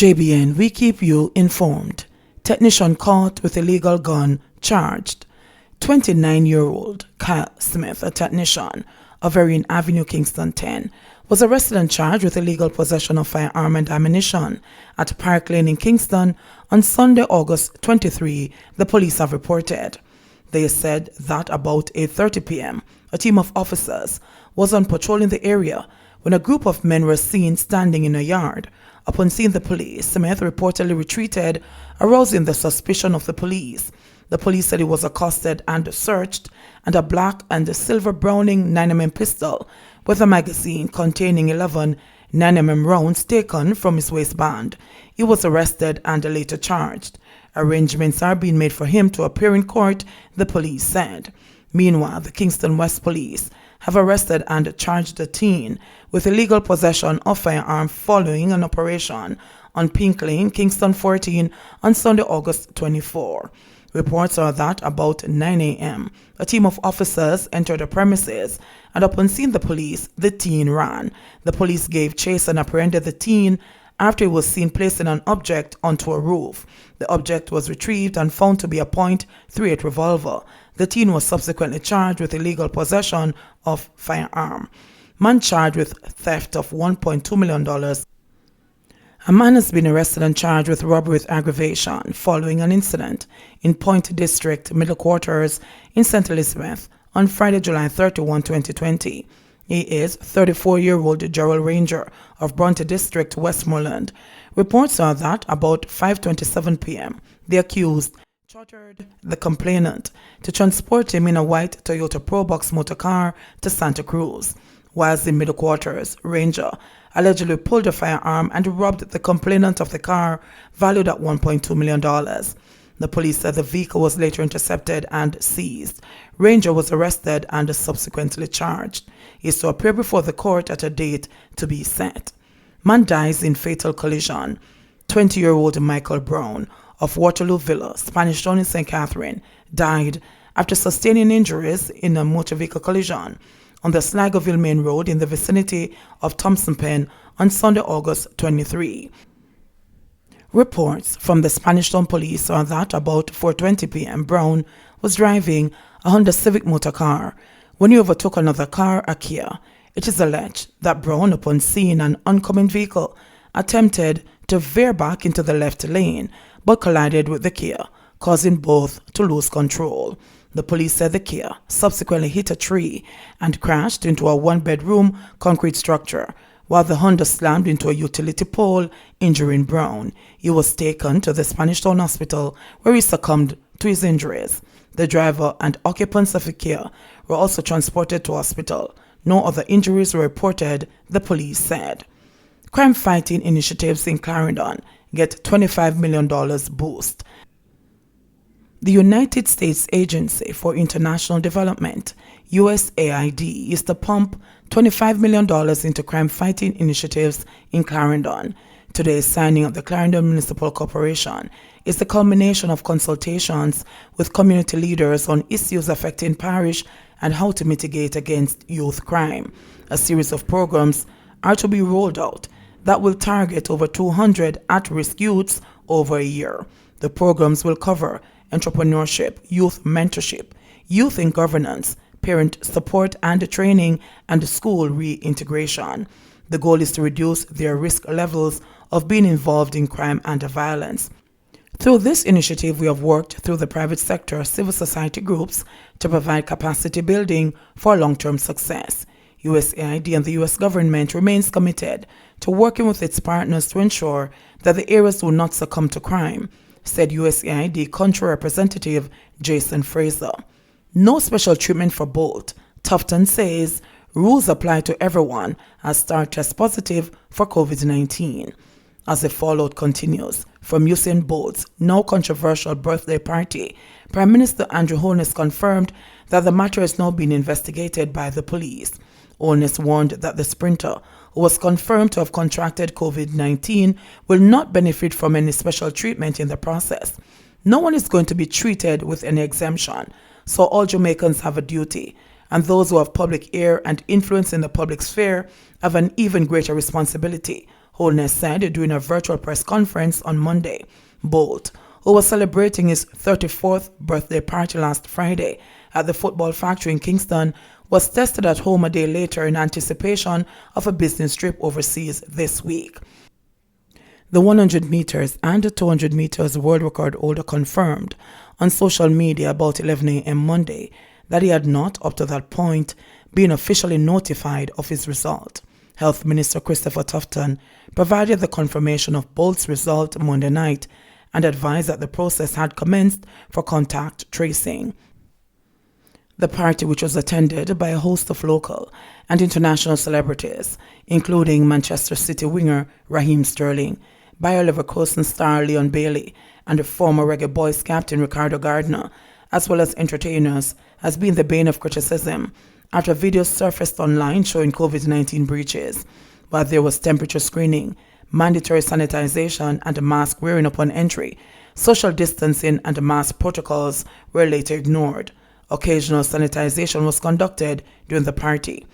JBN, we keep you informed. Technician caught with illegal gun charged. 29-year-old Kyle Smith, a technician of Vereen Avenue, Kingston 10, was arrested and charged with illegal possession of firearm and ammunition at Park Lane in Kingston on Sunday, August 23, the police have reported. They said that about 8:30 p.m., a team of officers was on patrol in the area when a group of men were seen standing in a yard. Upon seeing the police, Smith reportedly retreated, arousing the suspicion of the police. The police said he was accosted and searched, and a black and silver Browning 9mm pistol with a magazine containing 11 9mm rounds taken from his waistband. He was arrested and later charged. Arrangements are being made for him to appear in court, the police said. Meanwhile, the Kingston West Police have arrested and charged the teen with illegal possession of firearm following an operation on Pink Lane, Kingston 14 on Sunday, August 24. Reports are that about 9 a.m., a team of officers entered the premises, and upon seeing the police, the teen ran. The police gave chase and apprehended the teen after he was seen placing an object onto a roof. The object was retrieved and found to be a .38 revolver. The teen was subsequently charged with illegal possession of firearm. Man charged with theft of $1.2 million. A man has been arrested and charged with robbery with aggravation following an incident in Point District Middle Quarters in St. Elizabeth on Friday, July 31, 2020. He is 34-year-old Gerald Ranger of Bronte District, Westmoreland. Reports are that about 5:27 p.m., the accused chartered the complainant to transport him in a white Toyota Probox motor car to Santa Cruz. Whilst in Middle Quarters, Ranger allegedly pulled a firearm and robbed the complainant of the car valued at $1.2 million. The police said the vehicle was later intercepted and seized. Ranger was arrested and subsequently charged. He is to appear before the court at a date to be set. Man dies in fatal collision. 20-year-old Michael Brown of Waterloo Villa, Spanish Town in St. Catherine, died after sustaining injuries in a motor vehicle collision on the Sligoville Main Road in the vicinity of Thompson Pen on Sunday, August 23. Reports from the Spanish Town Police are that about 4:20 p.m. Brown was driving a Honda Civic motor car when he overtook another car, a Kia. It is alleged that Brown, upon seeing an oncoming vehicle, attempted to veer back into the left lane but collided with the Kia, causing both to lose control. The police said the Kia subsequently hit a tree and crashed into a one-bedroom concrete structure, while the Honda slammed into a utility pole, injuring Brown. He was taken to the Spanish Town Hospital, where he succumbed to his injuries. The driver and occupants of the Kia were also transported to hospital. No other injuries were reported, the police said. Crime-fighting initiatives in Clarendon get $25 million boost. The United States Agency for International Development, USAID, is to pump $25 million into crime-fighting initiatives in Clarendon. Today's signing of the Clarendon Municipal Corporation is the culmination of consultations with community leaders on issues affecting parish and how to mitigate against youth crime. A series of programs are to be rolled out that will target over 200 at-risk youths over a year. The programs will cover entrepreneurship, youth mentorship, youth in governance, parent support and training, and school reintegration. The goal is to reduce their risk levels of being involved in crime and violence. Through this initiative, we have worked through the private sector, civil society groups to provide capacity building for long-term success. USAID and the U.S. government remains committed to working with its partners to ensure that the areas do not succumb to crime, said USAID Country Representative Jason Fraser. No special treatment for Bolt. Tufton says rules apply to everyone as Star tests positive for COVID-19. As the fallout continues from Usain Bolt's now controversial birthday party, Prime Minister Andrew Holness confirmed that the matter is now being investigated by the police. Holness warned that the sprinter, who was confirmed to have contracted COVID-19, will not benefit from any special treatment in the process. No one is going to be treated with any exemption, so all Jamaicans have a duty, and those who have public ear and influence in the public sphere have an even greater responsibility, Holness said during a virtual press conference on Monday. Bolt, who was celebrating his 34th birthday party last Friday at the Football Factory in Kingston, was tested at home a day later in anticipation of a business trip overseas this week. The 100 meters and the 200 meters world record holder confirmed on social media about 11 a.m. Monday that he had not, up to that point, been officially notified of his result. Health Minister Christopher Tufton provided the confirmation of Bolt's result Monday night and advised that the process had commenced for contact tracing. The party, which was attended by a host of local and international celebrities, including Manchester City winger Raheem Sterling, Bayer Leverkusen star Leon Bailey, and the former Reggae Boys captain Ricardo Gardner, as well as entertainers, has been the bane of criticism after videos surfaced online showing COVID-19 breaches. While there was temperature screening, mandatory sanitization, and mask wearing upon entry, social distancing and mask protocols were later ignored. Occasional sanitization was conducted during the party.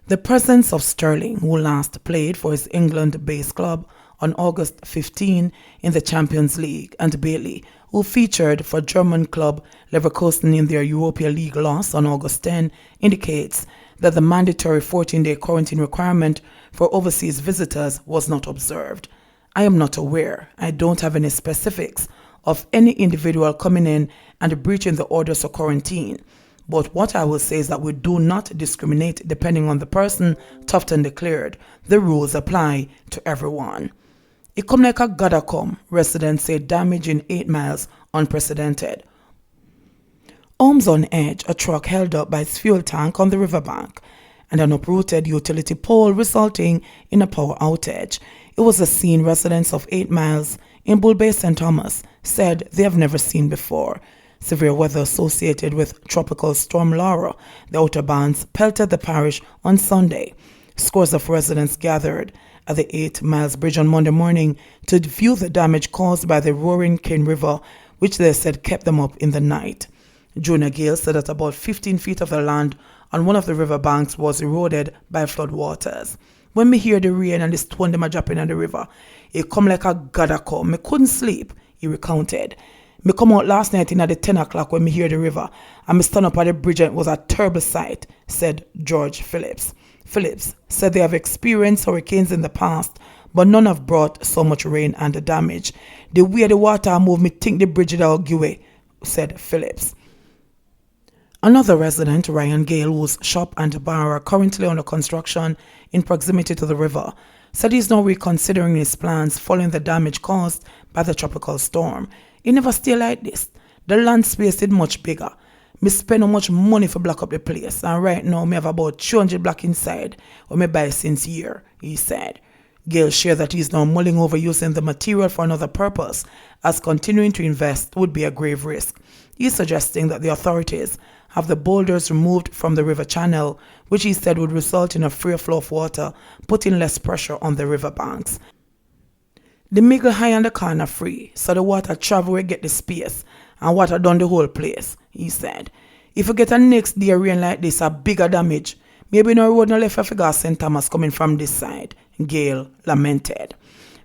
The presence of Sterling, who last played for his England-based club on August 15 in the Champions League, and Bailey, who featured for German club Leverkusen in their Europa League loss on August 10, indicates that the mandatory 14-day quarantine requirement for overseas visitors was not observed. I am not aware. I don't have any specifics of any individual coming in and breaching the orders of quarantine. But what I will say is that we do not discriminate depending on the person, Tufton declared. The rules apply to everyone. It come like a gotta come, residents say. Damage in 8 Miles unprecedented. Homes on edge, a truck held up by its fuel tank on the riverbank, and an uprooted utility pole resulting in a power outage. It was a scene residents of 8 Miles in Bull Bay, St. Thomas said they have never seen before. Severe weather associated with Tropical Storm Laura, the outer bands, pelted the parish on Sunday. Scores of residents gathered at the 8 Miles Bridge on Monday morning to view the damage caused by the roaring Cane River, which they said kept them up in the night. Jonah Gale said that about 15 feet of the land on one of the river banks was eroded by flood waters. When me hear the rain and the stone them a dropping on the river, it come like a gotta come. Me couldn't sleep, he recounted. Me come out last night in at the 10 o'clock when me hear the river, and me stand up at the bridge and it was a terrible sight, said George Phillips. Phillips said they have experienced hurricanes in the past, but none have brought so much rain and damage. The way the water moved, me think the bridge will give way, said Phillips. Another resident, Ryan Gale, whose shop and bar are currently under construction in proximity to the river, said he's now reconsidering his plans following the damage caused by the tropical storm. It never stay like this. The land space is much bigger. Me spend how much money for block up the place, and right now me have about 200 block inside what me buy since year, he said. Gale shared that he is now mulling over using the material for another purpose, as continuing to invest would be a grave risk. He is suggesting that the authorities have the boulders removed from the river channel, which he said would result in a freer flow of water, putting less pressure on the river banks. The middle high and the corner free, so the water travel will get the space and water down the whole place, he said. If you get a next day rain like this, a bigger damage, maybe no road no left for figure St. Thomas coming from this side, Gale lamented.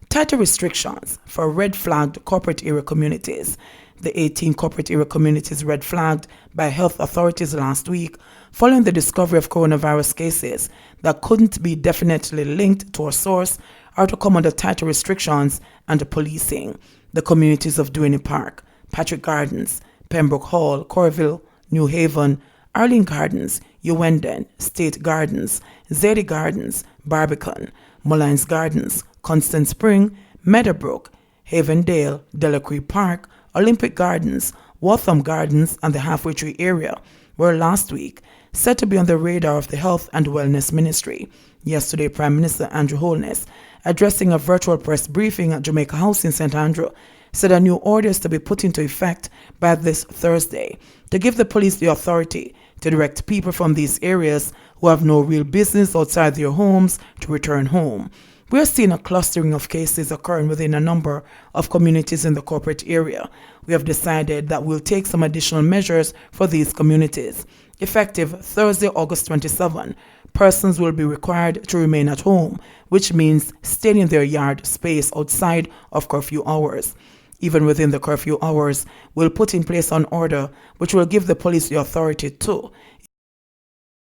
Tighter restrictions for red-flagged corporate area communities. The 18 corporate area communities red-flagged by health authorities last week following the discovery of coronavirus cases that couldn't be definitely linked to a source are to come under tighter restrictions and policing. The communities of Duane Park, Patrick Gardens, Pembroke Hall, Corville, New Haven, Arlene Gardens, Uwenden, State Gardens, Zadie Gardens, Barbican, Mullines Gardens, Constant Spring, Meadowbrook, Havendale, Delacree Park, Olympic Gardens, Waltham Gardens, and the Halfway Tree area were last week said to be on the radar of the Health and Wellness Ministry. Yesterday, Prime Minister Andrew Holness, addressing a virtual press briefing at Jamaica House in St. Andrew, said a new order is to be put into effect by this Thursday to give the police the authority to direct people from these areas who have no real business outside their homes to return home. We are seeing a clustering of cases occurring within a number of communities in the corporate area. We have decided that we'll take some additional measures for these communities. Effective Thursday, August 27, Persons will be required to remain at home, which means staying in their yard space outside of curfew hours. Even within the curfew hours, we'll put in place an order which will give the police the authority to.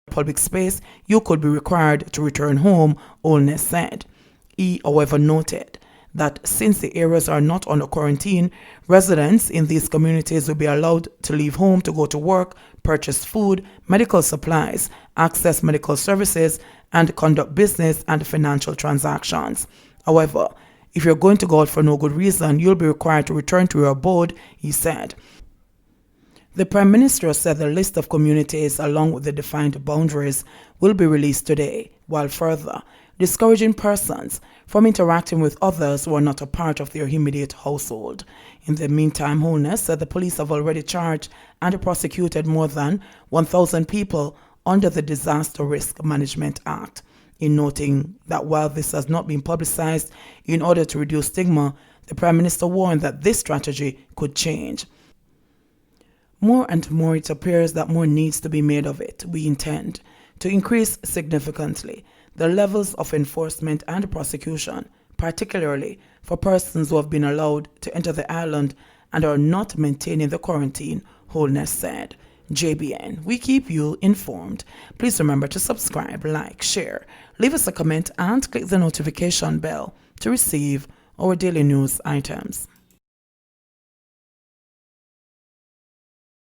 In public space, you could be required to return home, Holness said. He, however, noted that since the areas are not under quarantine, residents in these communities will be allowed to leave home to go to work, purchase food, medical supplies, access medical services, and conduct business and financial transactions. However, if you're going to go out for no good reason, you'll be required to return to your abode, he said. The Prime Minister said the list of communities along with the defined boundaries will be released today, while further discouraging persons from interacting with others who are not a part of their immediate household. In the meantime, Holness said the police have already charged and prosecuted more than 1,000 people under the Disaster Risk Management Act. In noting that while this has not been publicized in order to reduce stigma, the Prime Minister warned that this strategy could change. More and more it appears that more needs to be made of it. We intend to increase significantly the levels of enforcement and prosecution, particularly for persons who have been allowed to enter the island and are not maintaining the quarantine, Holness said. JBN, we keep you informed. Please remember to subscribe, like, share, leave us a comment and click the notification bell to receive our daily news items.